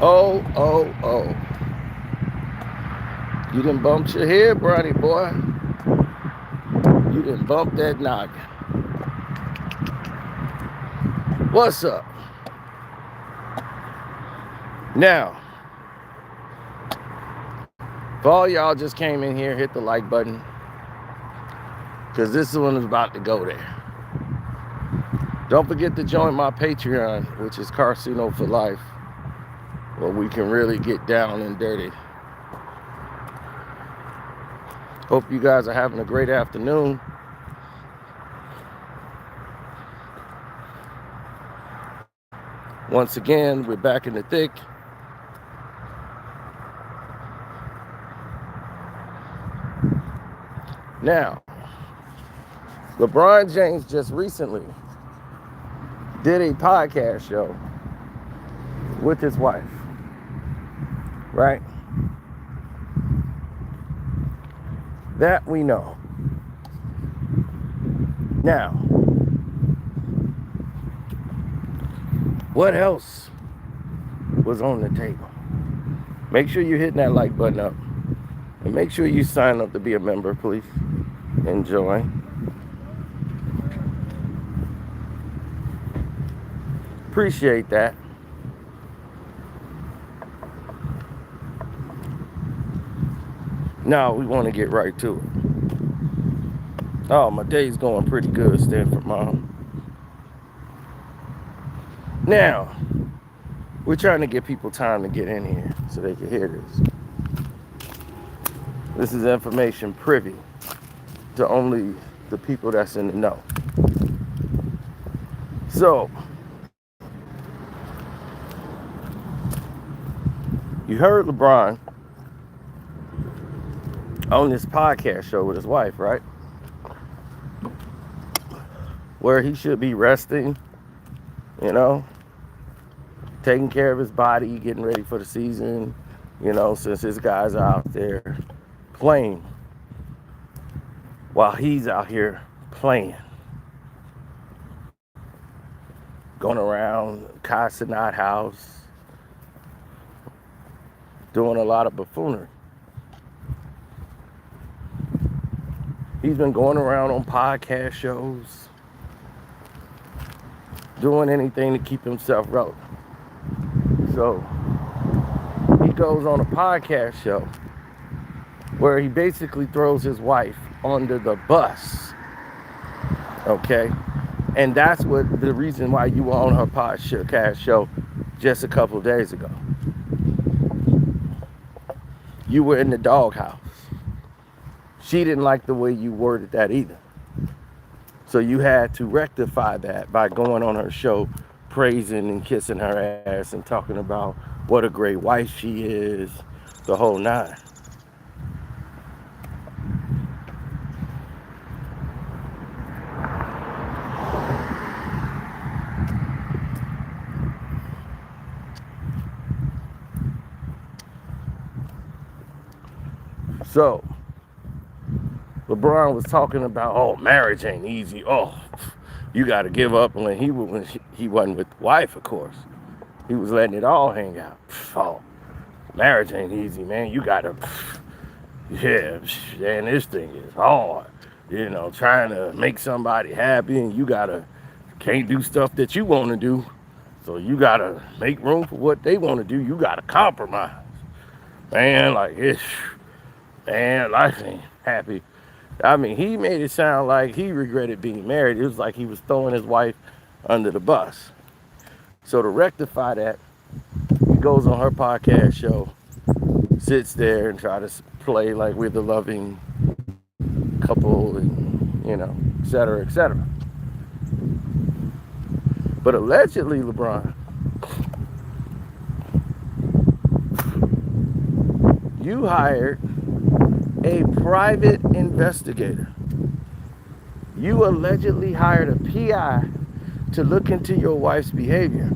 Oh. You done bumped your head, Brody boy. You done bumped that noggin. What's up? Now, for all y'all just came in here, hit the like button. Because this one is about to go there. Don't forget to join my Patreon, which is Carcino for Life, where we can really get down and dirty. Hope you guys are having a great afternoon. Once again, we're back in the thick. Now, LeBron James just recently did a podcast show with his wife, right? That we know. Now, what else was on the table? Make sure you're hitting that like button up. And make sure you sign up to be a member, please. Enjoy. Appreciate that. Now we want to get right to it. Oh, my day's going pretty good, Stanford Mom. Now, we're trying to give people time to get in here so they can hear this. This is information privy to only the people that's in the know. So, you heard LeBron on this podcast show with his wife, right? Where he should be resting, you know, taking care of his body, getting ready for the season, you know, since his guys are out there playing while he's out here playing. Going around Casanat house, doing a lot of buffoonery. He's been going around on podcast shows, doing anything to keep himself relevant. So he goes on a podcast show where he basically throws his wife under the bus. Okay? And that's what the reason why you were on her podcast show just a couple of days ago. You were in the doghouse. She didn't like the way you worded that either. So you had to rectify that by going on her show, praising and kissing her ass and talking about what a great wife she is, the whole nine. So, LeBron was talking about, oh, marriage ain't easy. Oh, you got to give up. And when he wasn't with the wife, of course, he was letting it all hang out. Oh, marriage ain't easy, man. You got to, yeah, man, this thing is hard. You know, trying to make somebody happy, and you can't do stuff that you want to do. So you got to make room for what they want to do. You got to compromise. Man, man, life ain't happy. I mean, he made it sound like he regretted being married. It was like he was throwing his wife under the bus. So to rectify that, he goes on her podcast show, sits there and try to play like we're the loving couple and, you know, et cetera, et cetera. But allegedly, LeBron, you hired a private investigator. You allegedly hired a PI to look into your wife's behavior.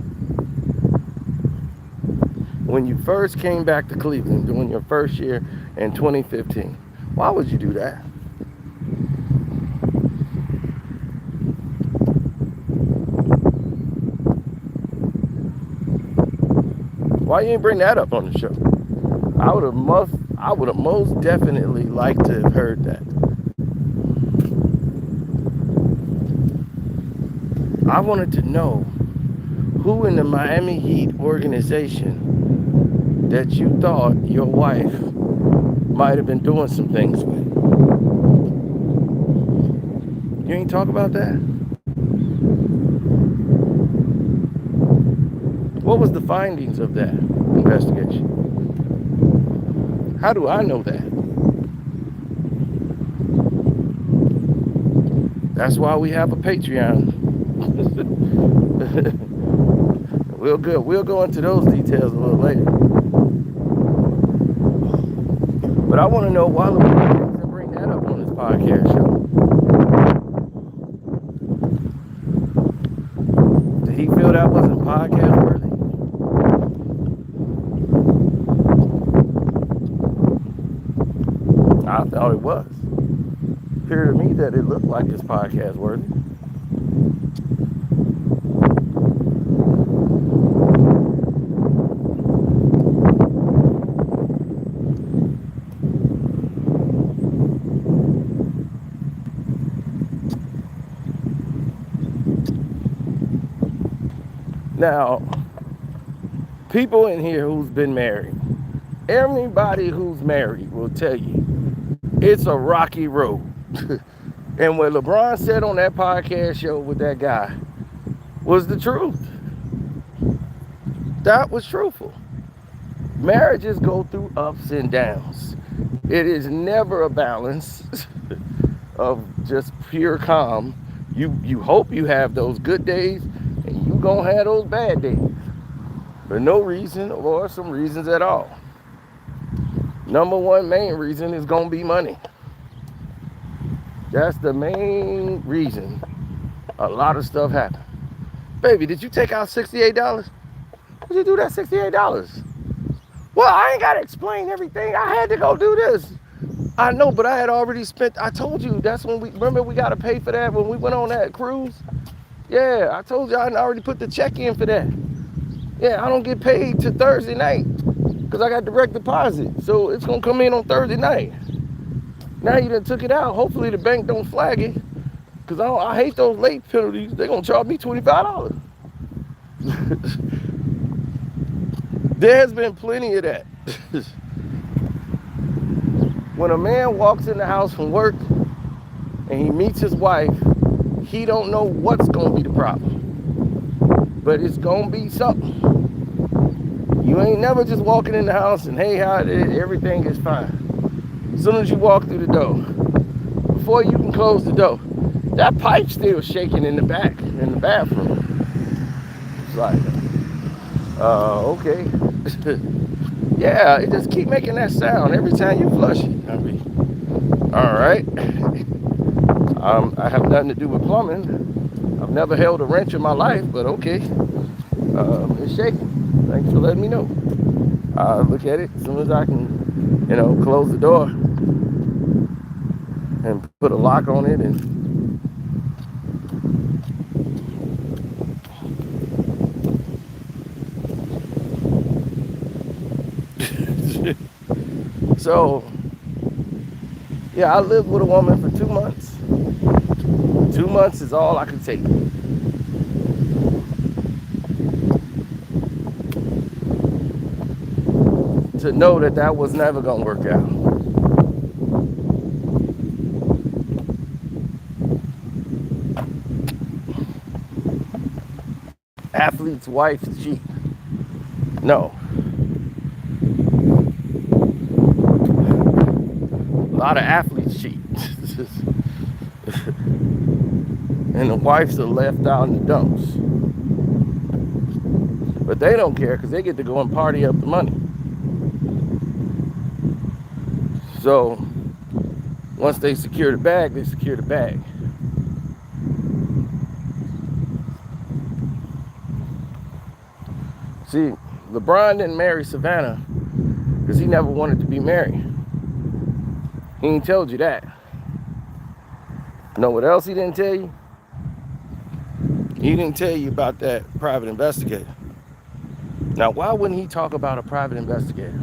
When you first came back to Cleveland during your first year in 2015, why would you do that? Why Why you ain't bring that up on the show? I would have most definitely liked to have heard that. I wanted to know who in the Miami Heat organization that you thought your wife might have been doing some things with. You ain't talk about that? What was the findings of that investigation? How do I know that? That's why we have a Patreon. We'll go into those details a little later. But I want to know why LeBron didn't bring that up on his podcast show. Did he feel that wasn't podcast worthy? I thought it was. It appeared to me that it looked like it's podcast worthy. Now, people in here who's been married, everybody who's married will tell you it's a rocky road. And what LeBron said on that podcast show with that guy was the truth. That was truthful. Marriages go through ups and downs. It is never a balance of just pure calm. You hope you have those good days, and you gonna have those bad days for no reason or some reasons at all. Number one main reason is gonna be money. That's the main reason a lot of stuff happens. Baby, did you take out $68? What'd you do that $68? Well, I ain't gotta explain everything. I had to go do this. I know, but I had already spent. I told you that's when we gotta pay for that when we went on that cruise. Yeah, I told you I already put the check in for that. Yeah, I don't get paid till Thursday night because I got direct deposit. So it's gonna come in on Thursday night. Now you done took it out. Hopefully the bank don't flag it because I hate those late penalties. They're gonna charge me $25. There has been plenty of that. When a man walks in the house from work and he meets his wife, he don't know what's gonna be the problem, but it's gonna be something. You ain't never just walking in the house and hey, everything is fine. As soon as you walk through the door, before you can close the door, that pipe's still shaking in the back, in the bathroom. It's like, okay. Yeah, it just keep making that sound every time you flush it. I mean, all right. I have nothing to do with plumbing. I've never held a wrench in my life, but okay. It's shaking. Thanks for letting me know. I'll look at it as soon as I can, close the door and put a lock on it and so yeah, I lived with a woman for 2 months. 2 months is all I could take. To know that was never gonna work out. Athlete's wife cheat. No. A lot of athletes cheat. And the wives are left out in the dumps. But they don't care because they get to go and party up the money. So once they secure the bag, they secure the bag. See, LeBron didn't marry Savannah because he never wanted to be married. He ain't told you that. Know what else he didn't tell you? He didn't tell you about that private investigator. Now, why wouldn't he talk about a private investigator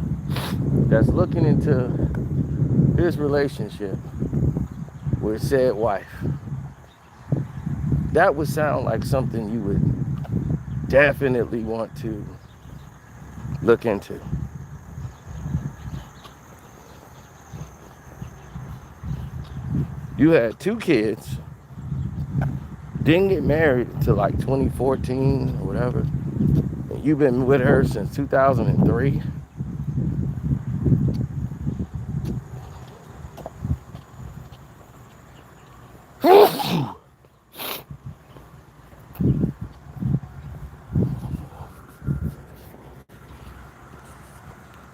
that's looking into his relationship with said wife? That would sound like something you would definitely want to look into. You had 2 kids, didn't get married until like 2014 or whatever. And you've been with her since 2003.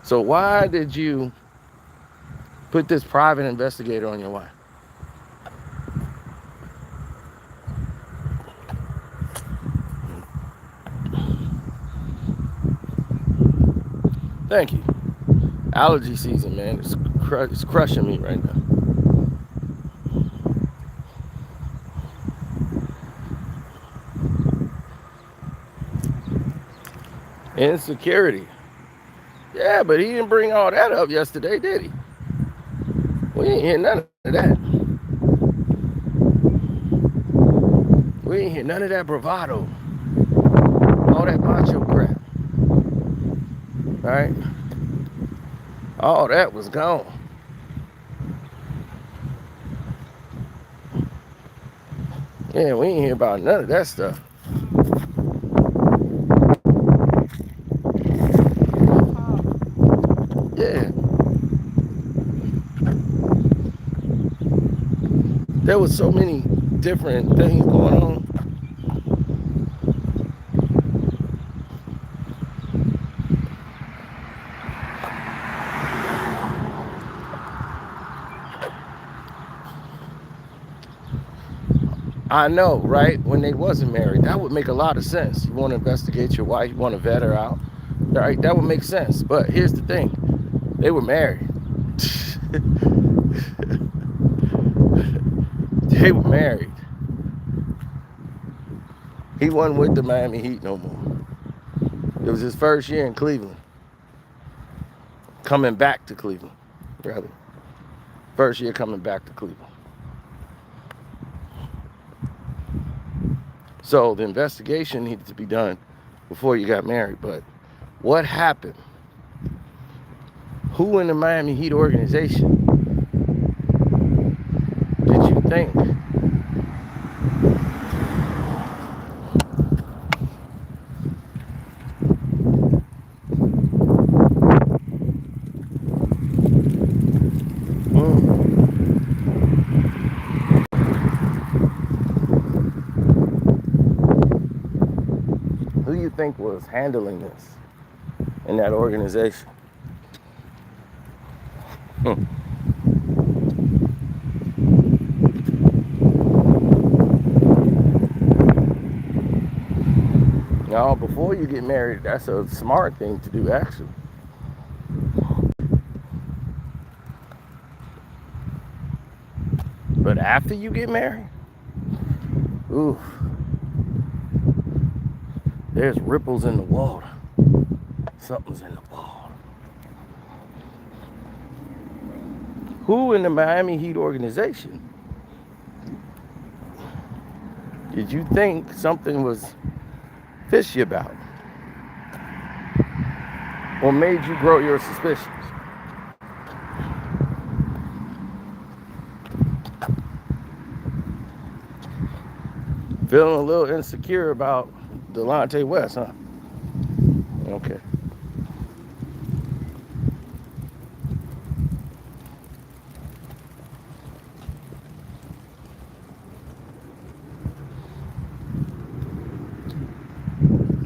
So why did you put this private investigator on your wife? Thank you. Allergy season, man. It's crushing me right now. Insecurity. Yeah, but he didn't bring all that up yesterday, did he? We ain't hear none of that. We ain't hear none of that bravado. All that macho crap. Right? All that was gone. Yeah, we ain't hear about none of that stuff. Yeah. There was so many different things going on. I know, right? When they wasn't married, that would make a lot of sense. You want to investigate your wife, you want to vet her out, right? That would make sense. But here's the thing: they were married. They were married. He wasn't with the Miami Heat no more. It was his first year in Cleveland. Coming back to Cleveland, rather. First year coming back to Cleveland. So the investigation needed to be done before you got married. But what happened? Who in the Miami Heat organization did you think who you think was handling this in that organization? Now, before you get married, that's a smart thing to do, actually. But after you get married, ooh, there's ripples in the water. Something's in the water. Who in the Miami Heat organization did you think something was fishy about? Or made you grow your suspicions? Feeling a little insecure about Delonte West, huh? Okay.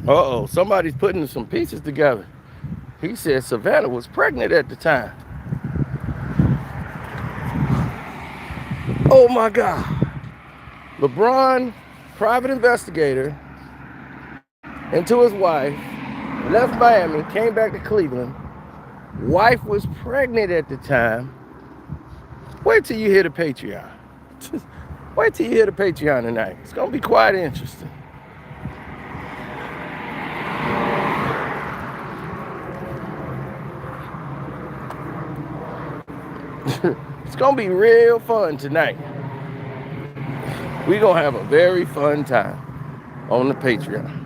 Uh-oh, somebody's putting some pieces together. He said Savannah was pregnant at the time. Oh my God. LeBron, private investigator, into his wife, left Miami, came back to Cleveland. Wife was pregnant at the time. Wait till you hear the Patreon. Wait till you hear the Patreon tonight. It's going to be quite interesting. It's gonna be real fun tonight. We're gonna have a very fun time on the Patreon.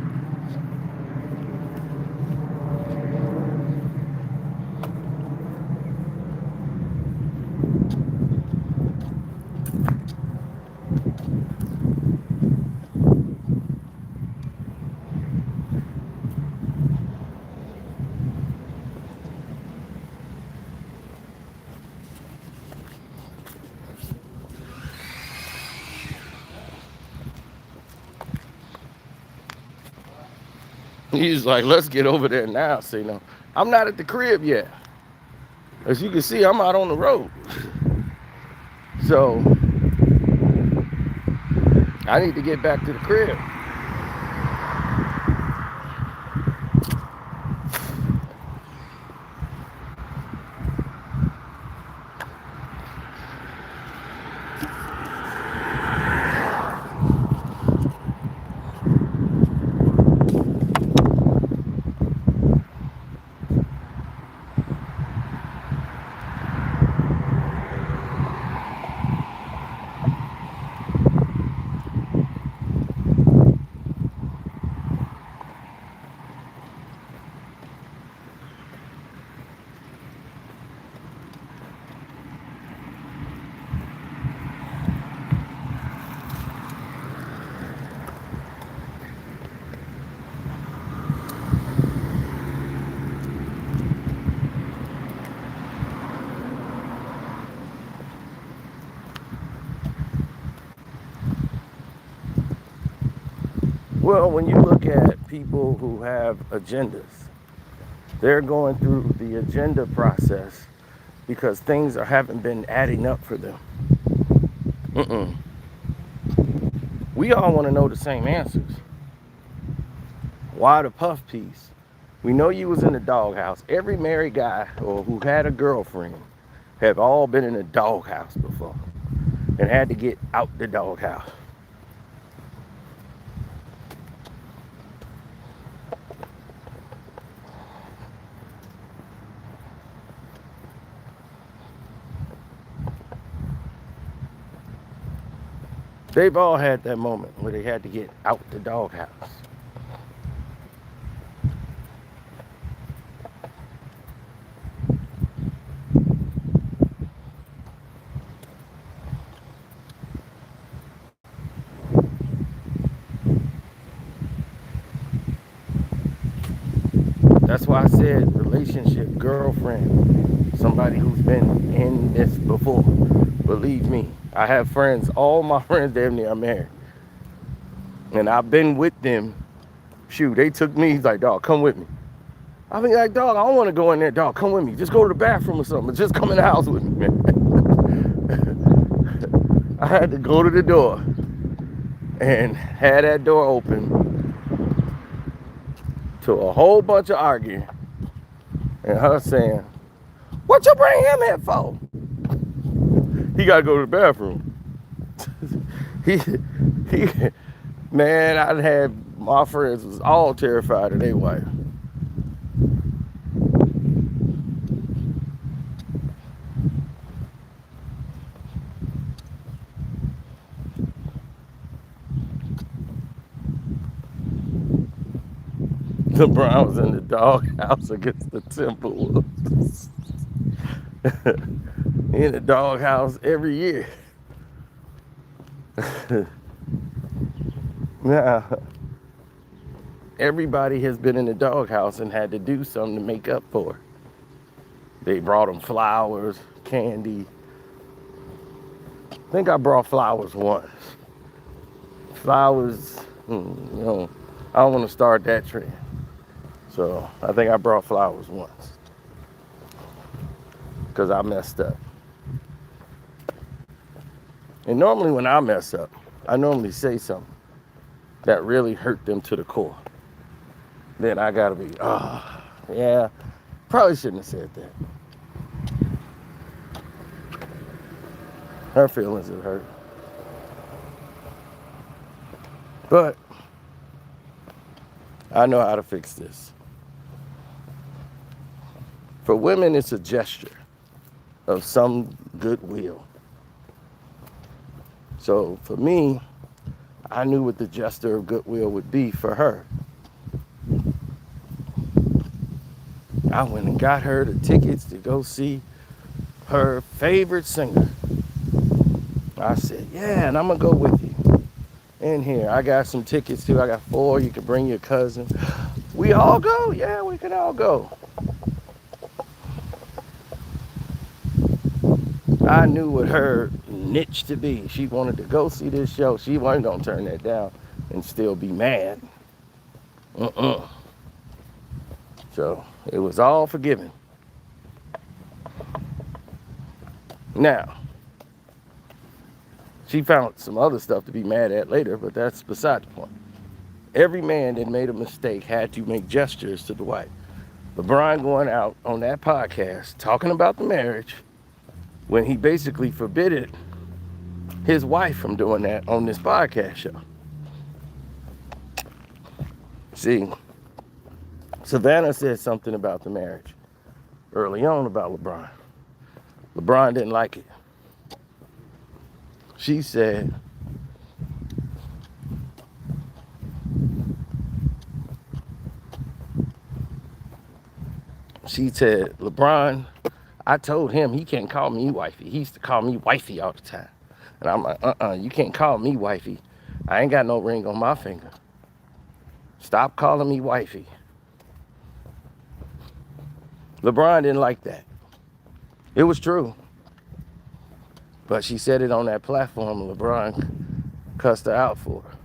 He's like, let's get over there now. Say no. I'm not at the crib yet. As you can see, I'm out on the road. So I need to get back to the crib. Well, when you look at people who have agendas, they're going through the agenda process because things haven't been adding up for them. We all want to know the same answers. Why the puff piece? We know you was in the doghouse. Every married guy or who had a girlfriend have all been in a doghouse before and had to get out the doghouse. They've all had that moment where they had to get out the doghouse. That's why I said relationship, girlfriend, somebody who's been in this before. Believe me, I have friends, all my friends damn near are married. And I've been with them. Shoot, they took me, he's like, dog, come with me. I be like, dog, I don't want to go in there, dog, come with me. Just go to the bathroom or something. Just come in the house with me, man. I had to go to the door and had that door open to a whole bunch of arguing. And her saying, what you bring him here for? He got to go to the bathroom. he, man, I had my friends was all terrified of their wife. LeBron was in the doghouse against the Timberwolves. In the doghouse every year. Now, everybody has been in the doghouse and had to do something to make up for it. They brought them flowers, candy. I think I brought flowers once. Flowers, I don't want to start that trend. So I think I brought flowers once because I messed up. And normally when I mess up, I normally say something that really hurt them to the core. Then I gotta be, yeah, probably shouldn't have said that. Her feelings are hurt. But I know how to fix this. For women, it's a gesture. of some goodwill. So for me, I knew what the gesture of goodwill would be for her. I went and got her the tickets to go see her favorite singer. I said, yeah, and I'm going to go with you. In here, I got some tickets too. I got 4. You can bring your cousin. We all go? Yeah, we can all go. I knew what her niche to be. She wanted to go see this show. She wasn't going to turn that down and still be mad. So it was all forgiven. Now, she found some other stuff to be mad at later, but that's beside the point. Every man that made a mistake had to make gestures to the wife. LeBron going out on that podcast talking about the marriage when he basically forbidden his wife from doing that on this podcast show. See, Savannah said something about the marriage early on about LeBron. LeBron didn't like it. She said, LeBron, I told him he can't call me wifey. He used to call me wifey all the time. And I'm like, you can't call me wifey. I ain't got no ring on my finger. Stop calling me wifey. LeBron didn't like that. It was true. But she said it on that platform, and LeBron cussed her out for it.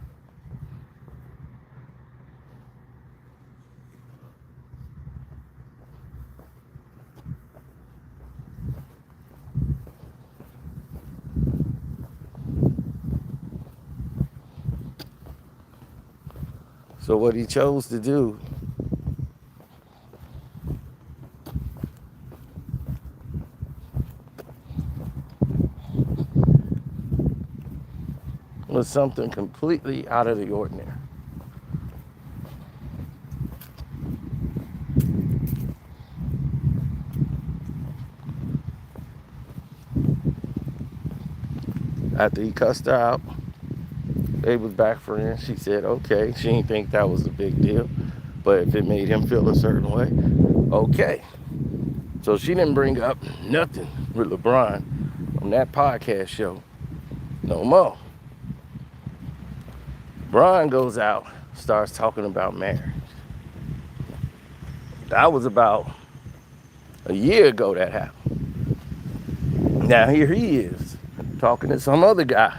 So what he chose to do was something completely out of the ordinary. After he cussed her out, they was back friends. She said, okay. She didn't think that was a big deal. But if it made him feel a certain way, okay. So she didn't bring up nothing with LeBron on that podcast show no more. LeBron goes out, starts talking about marriage. That was about a year ago that happened. Now here he is, talking to some other guy,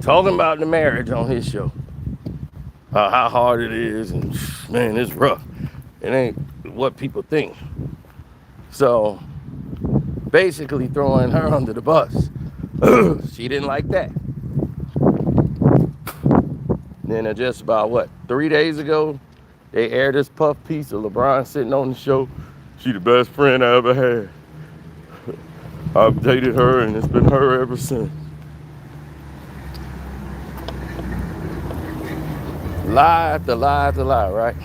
talking about the marriage on his show. How hard it is, and man, it's rough. It ain't what people think. So basically throwing her under the bus. She didn't like that. Then just about 3 days ago, they aired this puff piece of LeBron sitting on the show. She the best friend I ever had. I've dated her and it's been her ever since. Lie after lie after lie, right?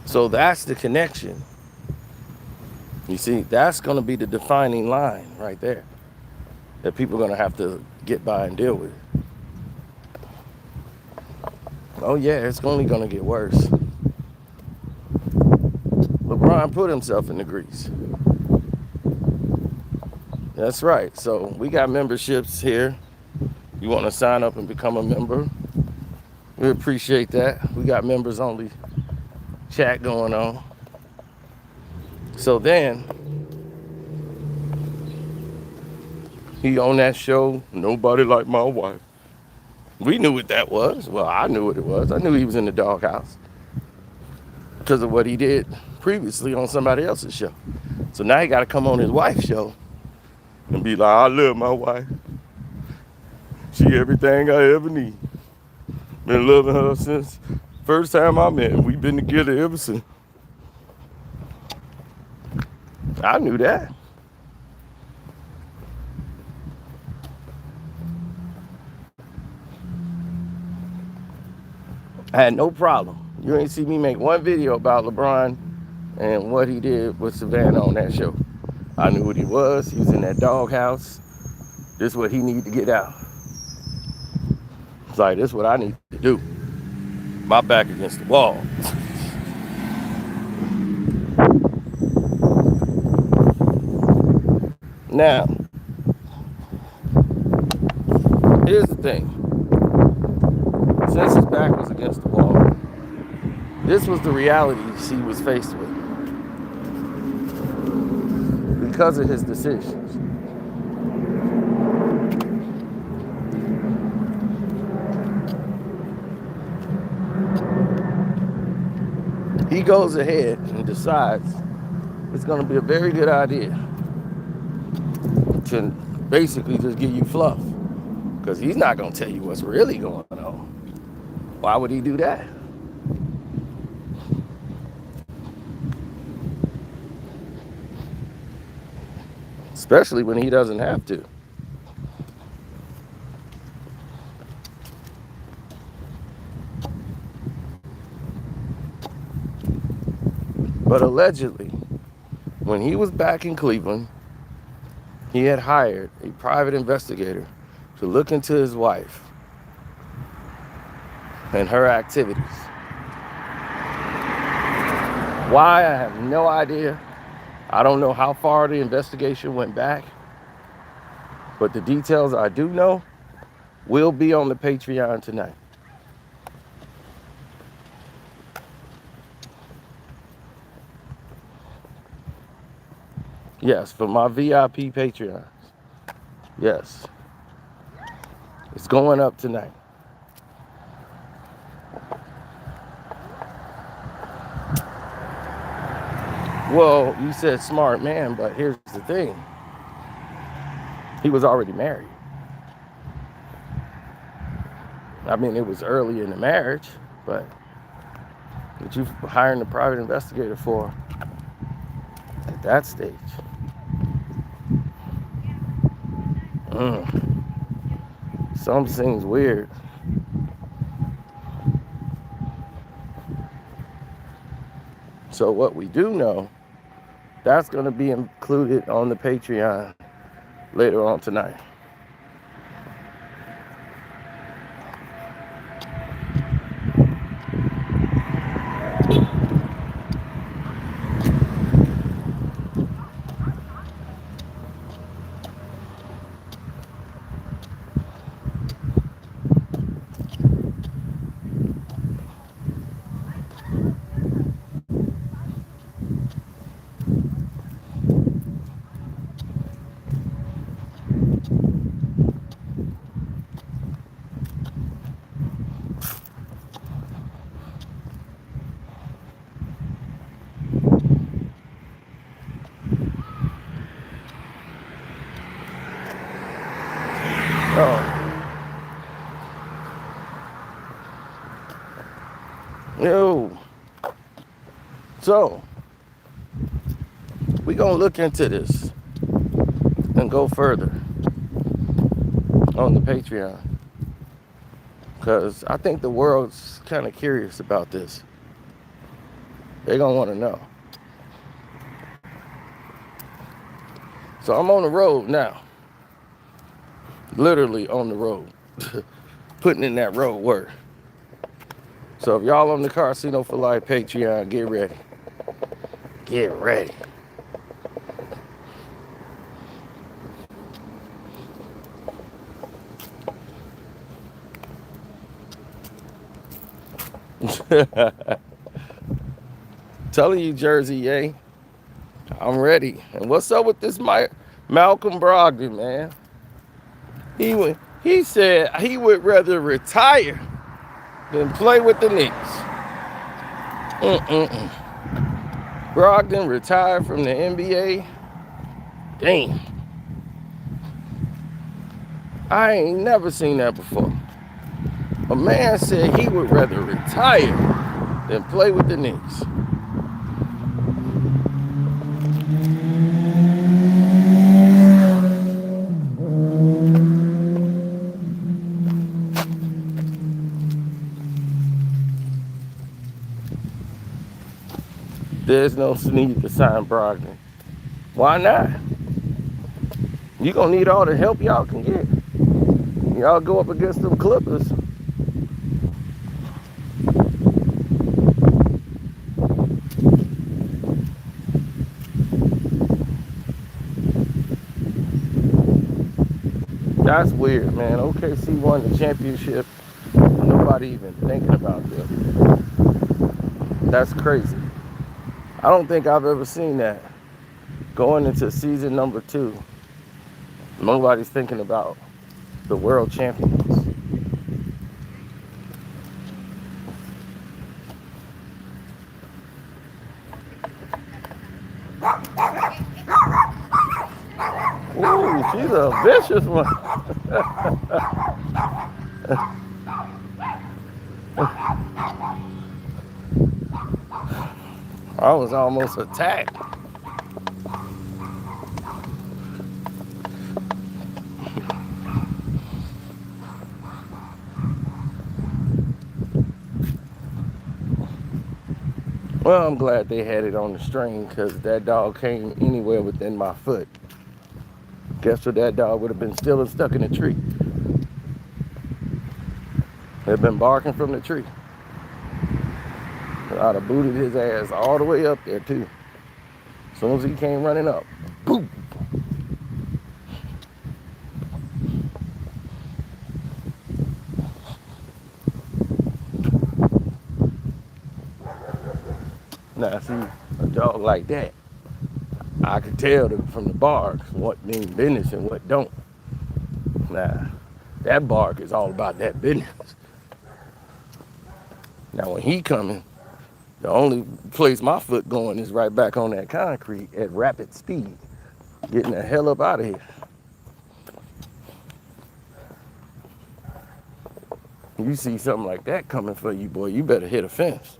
So that's the connection. You see, that's going to be the defining line right there that people are going to have to get by and deal with. Oh yeah, it's only going to get worse. LeBron put himself in the grease. That's right. So we got memberships here. You want to sign up and become a member? We appreciate that. We got members only chat going on. So then he on that show, Nobody Like My Wife. We knew what that was. Well, I knew what it was. I knew he was in the doghouse because of what he did previously on somebody else's show. So now he got to come on his wife's show and be like, I love my wife. She everything I ever need. Been loving her since first time I met her. We've been together ever since. I knew that. I had no problem. You ain't see me make one video about LeBron and what he did with Savannah on that show. I knew what he was. He was in that doghouse. This is what he needed to get out. It's like, this is what I need to do. My back against the wall. Now, here's the thing. Since his back was against the wall, this was the reality he was faced with because of his decisions. He goes ahead and decides it's going to be a very good idea to basically just give you fluff, because he's not going to tell you what's really going on. Why would he do that? Especially when he doesn't have to. But allegedly, when he was back in Cleveland, he had hired a private investigator to look into his wife and her activities. Why, I have no idea. I don't know how far the investigation went back, but the details I do know will be on the Patreon tonight. Yes, for my VIP Patreons. Yes. It's going up tonight. Well, you said smart man, but here's the thing. He was already married. I mean, it was early in the marriage, but what you hiring a private investigator for at that stage? Some seems weird. So what we do know, that's going to be included on the Patreon later on tonight. Yo. So, we're going to look into this and go further on the Patreon, because I think the world's kind of curious about this. They're going to want to know. So I'm on the road now. Literally on the road. Putting in that road work. So if y'all on the Casino for Life Patreon, get ready. Get ready. Telling you, Jersey, yay. I'm ready. And what's up with this Malcolm Brogdon, man? He said he would rather retire than play with the Knicks. Brogdon retired from the NBA. Damn. I ain't never seen that before. A man said he would rather retire than play with the Knicks. There's no need to sign bargain. Why not? You gonna need all the help y'all can get. Y'all go up against them Clippers. That's weird, man. OKC won the championship. Nobody even thinking about them. That's crazy. I don't think I've ever seen that. Going into season number 2, nobody's thinking about the world champions. Ooh, she's a vicious one. I was almost attacked. Well, I'm glad they had it on the string because that dog came anywhere within my foot. Guess what? That dog would have been still stuck in the tree. Had been barking from the tree. I'd have booted his ass all the way up there too. As soon as he came running up, boom. Now see, a dog like that, I could tell from the barks what means business and what don't. Now, that bark is all about that business. Now when he coming, the only place my foot going is right back on that concrete at rapid speed. Getting the hell up out of here. You see something like that coming for you, boy, you better hit a fence.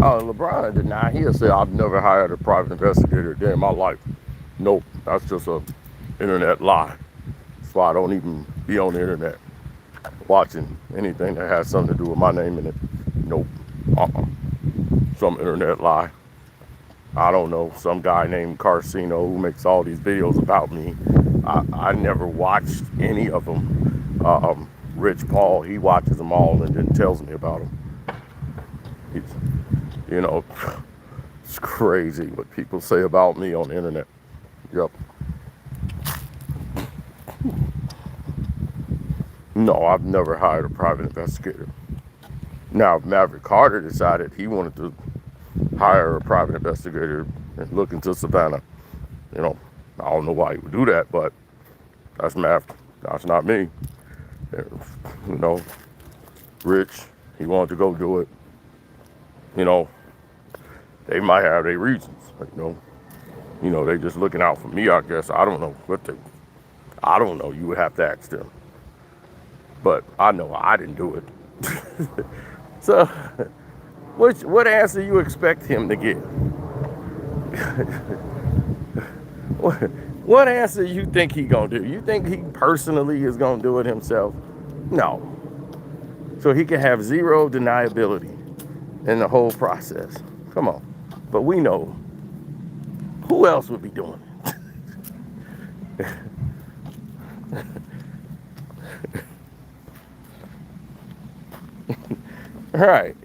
LeBron deny. He'll say, I've never hired a private investigator a day in my life. Nope, that's just a internet lie. That's why I don't even be on the internet watching anything that has something to do with my name in it. Nope. Some internet lie. I don't know. Some guy named Carcino who makes all these videos about me. I never watched any of them. Rich Paul, he watches them all and then tells me about them. You know, it's crazy what people say about me on the internet. Yep. No, I've never hired a private investigator. Now, if Maverick Carter decided he wanted to hire a private investigator and look into Savannah, you know, I don't know why he would do that, but that's Maverick. That's not me. You know, Rich, he wanted to go do it. You know, they might have their reasons, you know, they just looking out for me, I guess. I don't know I don't know. You would have to ask them. But I know I didn't do it. So, what answer you expect him to give? What answer you think he gonna do? You think he personally is gonna do it himself? No. So he can have zero deniability in the whole process. Come on. But we know who else would be doing it. Right.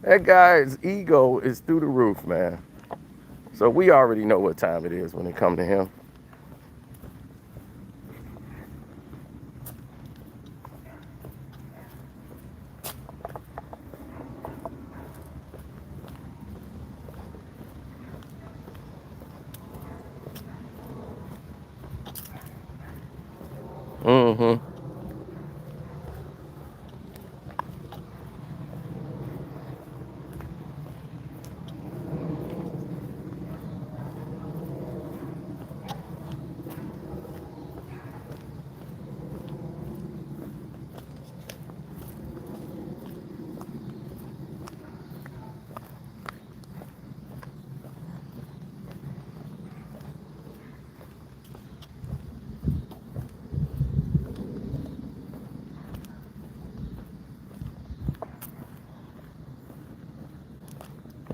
That guy's ego is through the roof, man. So we already know what time it is when it come to him. Mm-hmm.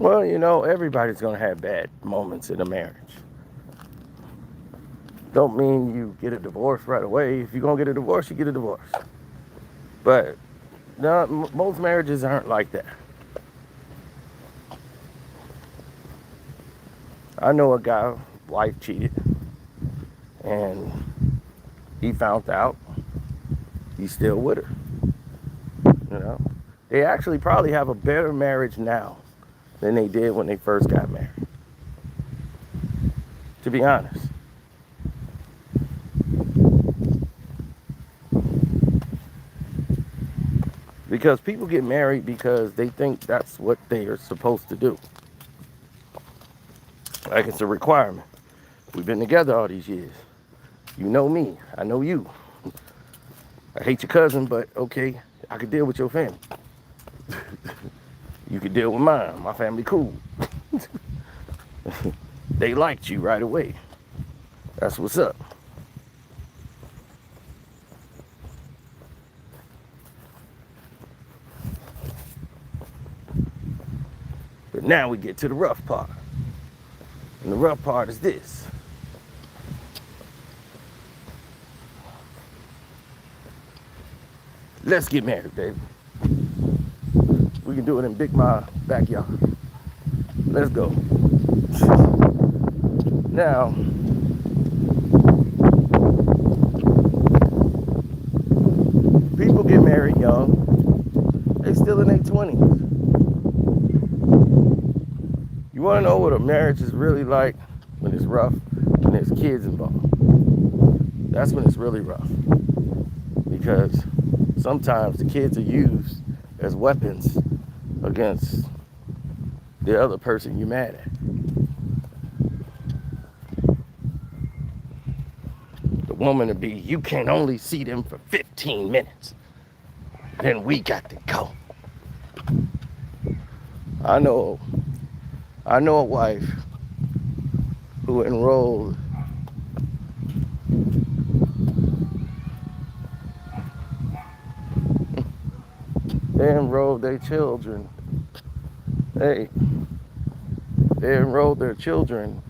Well, everybody's gonna have bad moments in a marriage. Don't mean you get a divorce right away. If you're gonna get a divorce, you get a divorce. But no, most marriages aren't like that. I know a guy, wife cheated, and he found out. He's still with her. You know, they actually probably have a better marriage now than they did when they first got married. To be honest. Because people get married because they think that's what they are supposed to do. Like it's a requirement. We've been together all these years. You know me. I know you. I hate your cousin, but okay, I could deal with your family. You could deal with mine. My family cool. They liked you right away. That's what's up. But now we get to the rough part. And the rough part is this. Let's get married, baby. We can do it in Big Ma backyard. Let's go. Now, people get married young. They still in their 20s. You want to know what a marriage is really like when it's rough? When there's kids involved. That's when it's really rough. Because sometimes the kids are used as weapons against the other person you're mad at. The woman would be, you can only see them for 15 minutes. Then we got to go. I know a wife who enrolled their children. They enrolled their children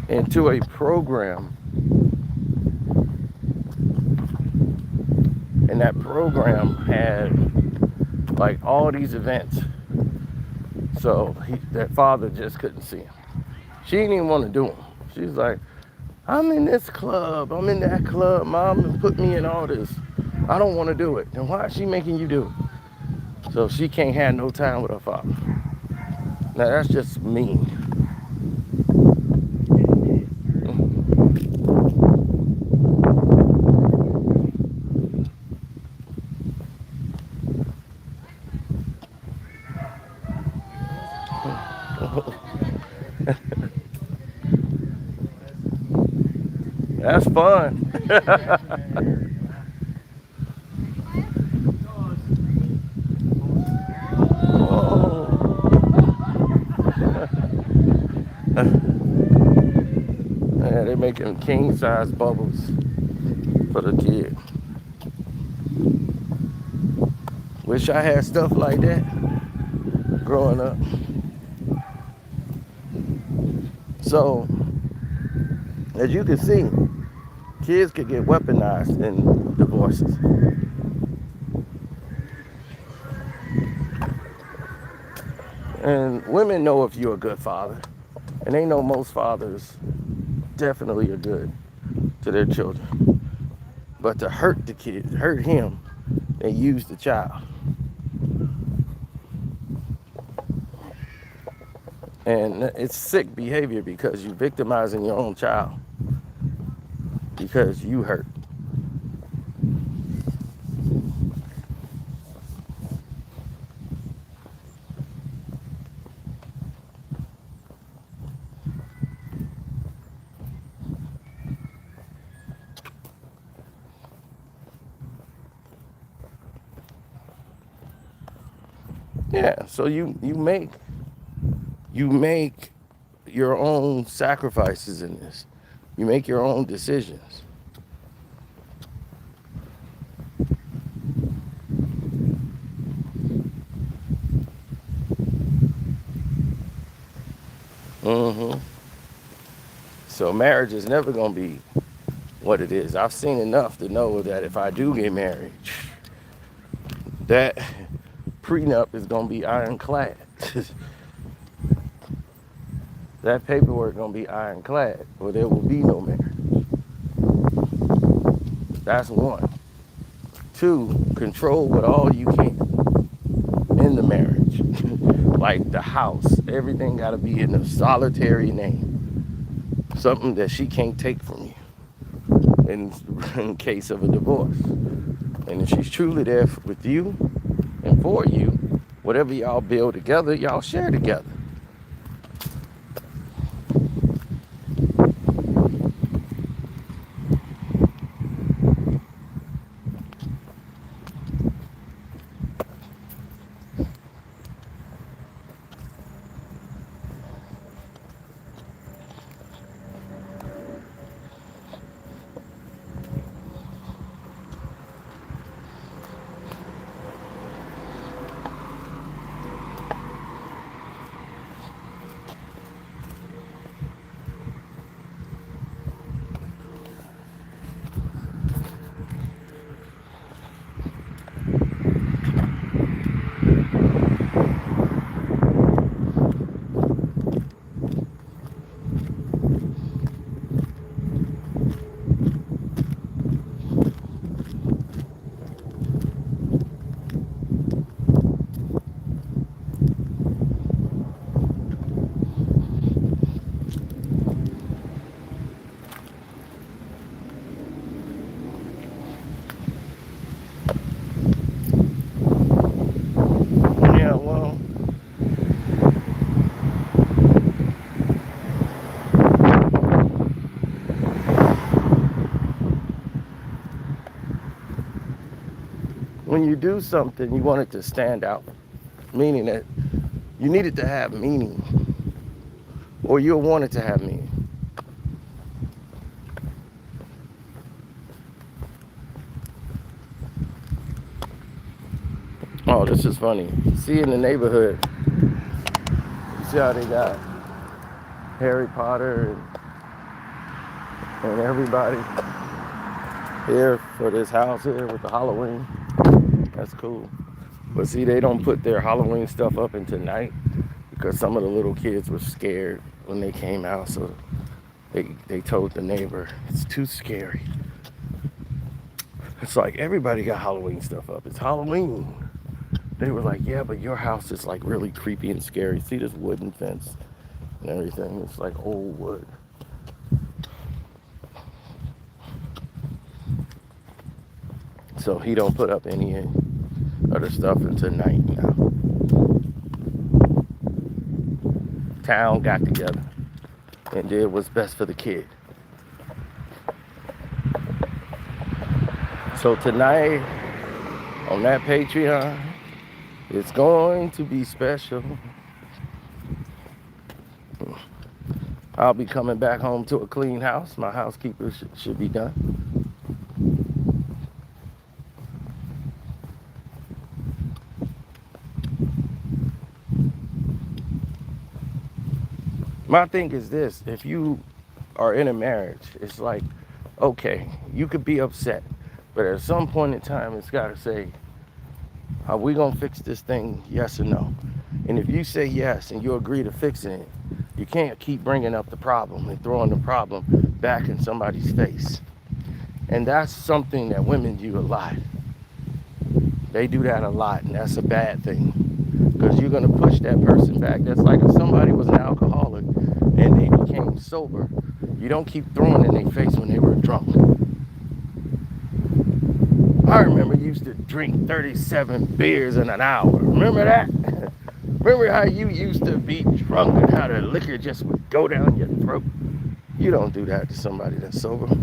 into a program. And that program had like all these events. So that father just couldn't see him. She didn't even want to do them. She's like, I'm in this club, I'm in that club, mom put me in all this. I don't want to do it. And why is she making you do it? So she can't have no time with her father. Now that's just mean. That's fun. Yeah, they're making king size bubbles for the kid. Wish I had stuff like that growing up. So, as you can see, kids could get weaponized in divorces. And women know if you're a good father. And they know most fathers definitely are good to their children. But to hurt the kid, hurt him, they use the child. And it's sick behavior because you're victimizing your own child because you hurt. Yeah, so you make your own sacrifices in this. You make your own decisions. hmm So marriage is never gonna be what it is. I've seen enough to know that if I do get married, that prenup is gonna be ironclad. That paperwork gonna be ironclad, or there will be no marriage. That's one. Two, control what all you can in the marriage. Like the house, everything gotta be in a solitary name. Something that she can't take from you in case of a divorce. And if she's truly there with you and for you, whatever y'all build together, y'all share together. Yeah, well, when you do something, you want it to stand out, meaning that you need it to have meaning, or you'll want it to have meaning. Oh, this is funny. See, in the neighborhood, you see how they got Harry Potter and everybody here for this house here with the Halloween. That's cool. But see, they don't put their Halloween stuff up until night because some of the little kids were scared when they came out. So they told the neighbor, it's too scary. It's like everybody got Halloween stuff up. It's Halloween. They were like, yeah, but your house is like really creepy and scary. See this wooden fence and everything? It's like old wood. So he don't put up any other stuff until night now. Town got together and did what's best for the kid. So tonight on that Patreon, it's going to be special. I'll be coming back home to a clean house. My housekeeper should be done. My thing is this, if you are in a marriage, it's like, okay, you could be upset, but at some point in time, it's got to say, are we going to fix this thing, yes or no? And if you say yes and you agree to fixing it, you can't keep bringing up the problem and throwing the problem back in somebody's face. And that's something that women do a lot. They do that a lot, and that's a bad thing. Because you're going to push that person back. That's like if somebody was an alcoholic and they became sober. You don't keep throwing in their face when they were drunk. I remember you used to drink 37 beers in an hour. Remember that? Remember how you used to be drunk and how the liquor just would go down your throat? You don't do that to somebody that's sober.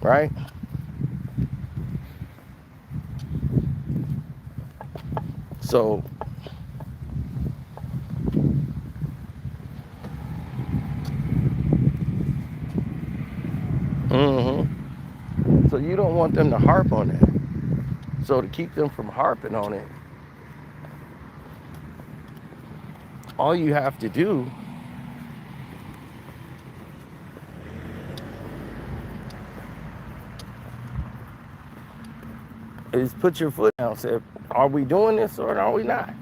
Right? So, so you don't want them to harp on that. So to keep them from harping on it, all you have to do is put your foot down and say, are we doing this or are we not?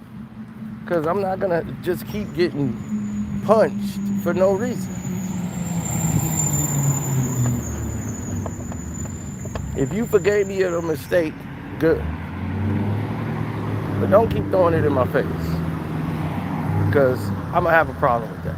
Because I'm not going to just keep getting punched for no reason. If you forgave me of a mistake, good. But don't keep throwing it in my face. Because I'm going to have a problem with that.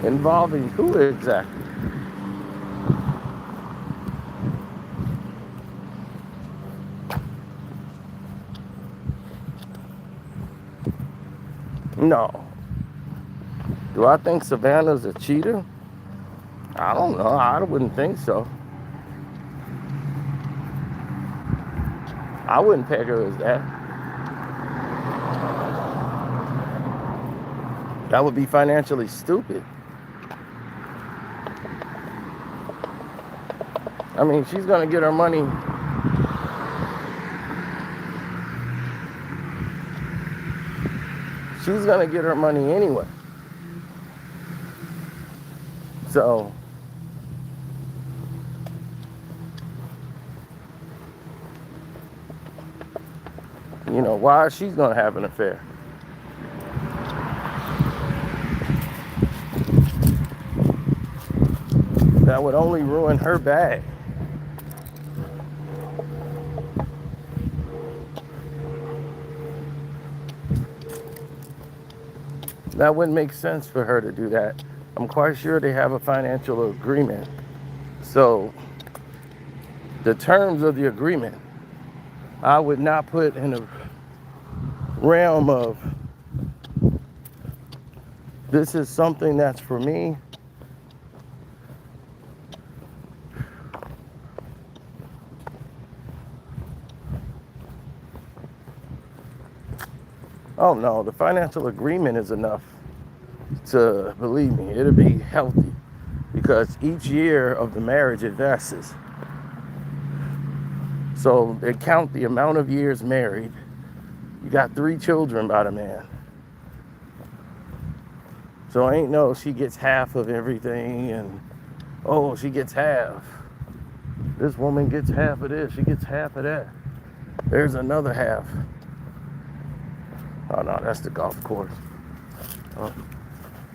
Involving who exactly? No. Do I think Savannah's a cheater? I don't know. I wouldn't think so. I wouldn't peg her as that. That would be financially stupid. I mean, she's going to get her money. She's going to get her money anyway. So, you know, why is she going to have an affair? That would only ruin her bag. That wouldn't make sense for her to do that. I'm quite sure they have a financial agreement. So, the terms of the agreement, I would not put in the realm of this is something that's for me. Oh no, the financial agreement is enough to, believe me, it'll be healthy because each year of the marriage it vests. So they count the amount of years married. You got 3 children by the man. So ain't no she gets half of everything and oh, she gets half. This woman gets half of this, she gets half of that. There's another half. Oh no, that's the golf course. Oh,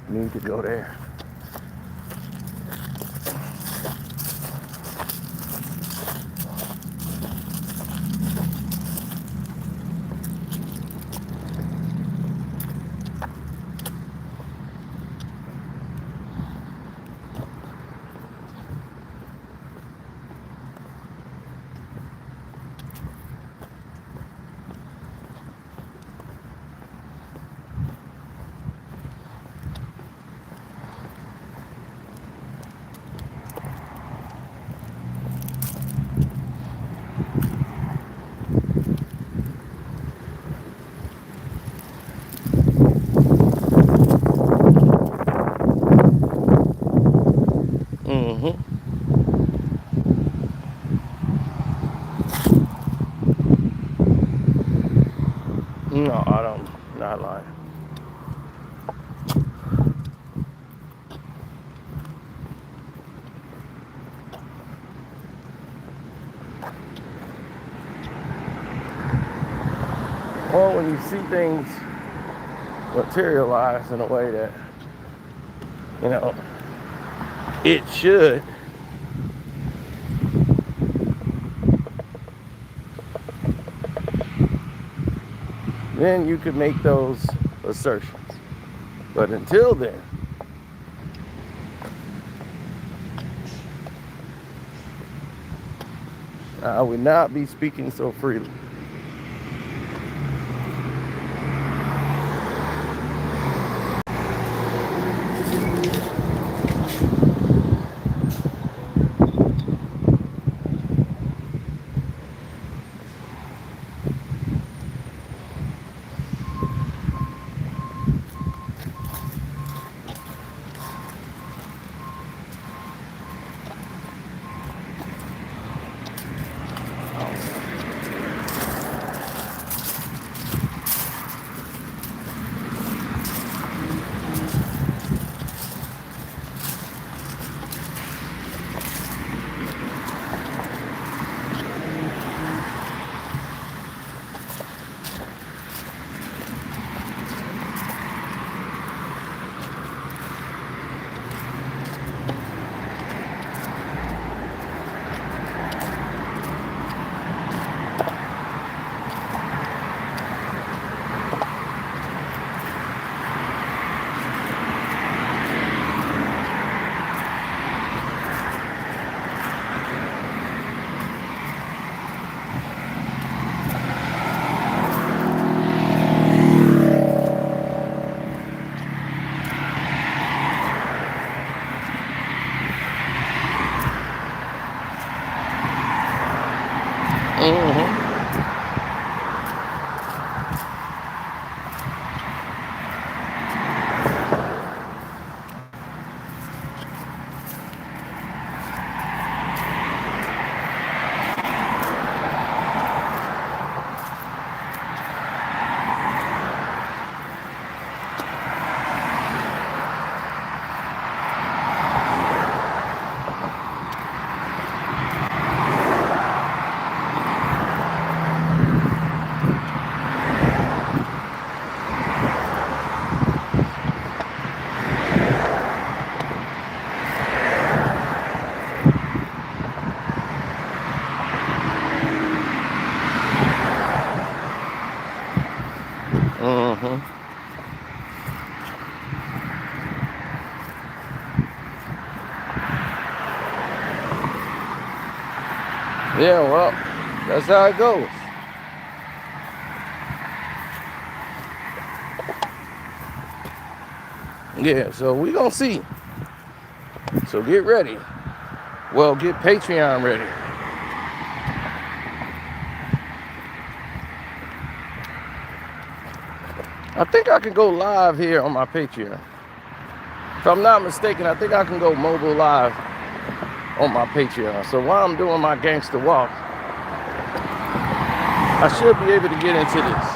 need to go there. Mm-hmm. No, I don't. Not lying. Or when you see things materialize in a way that, you know, it should, then you could make those assertions. But until then, I would not be speaking so freely. Mm-hmm. Mm-hmm. Yeah, well, that's how it goes. Yeah, so we gonna see. So get ready. Well, get Patreon ready. I think I can go live here on my Patreon. If I'm not mistaken, I think I can go mobile live on my Patreon. So while I'm doing my gangster walk, I should be able to get into this.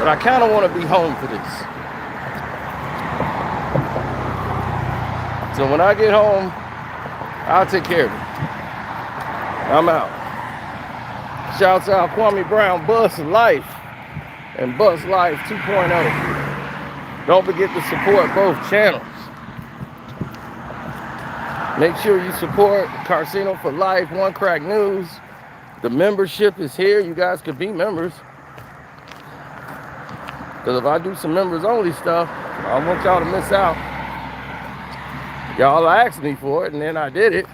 But I kind of want to be home for this. So when I get home, I'll take care of it. I'm out. Shouts out Kwame Brown, Bus Life, and Bus Life 2.0. Don't forget to support both channels. Make sure you support Carcino for Life, One Crack News. The membership is here. You guys could be members. Because if I do some members only stuff, I don't want y'all to miss out. Y'all asked me for it, and then I did it.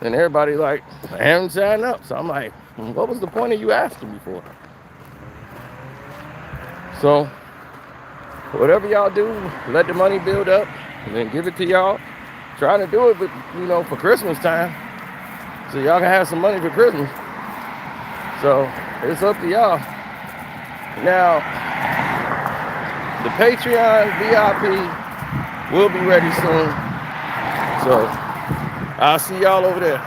And everybody like, I haven't signed up. So I'm like, what was the point of you asking me for? So, whatever y'all do, let the money build up, and then give it to y'all. Trying to do it, but, for Christmas time, so y'all can have some money for Christmas. So it's up to y'all. Now, The Patreon VIP will be ready soon. So I'll see y'all over there.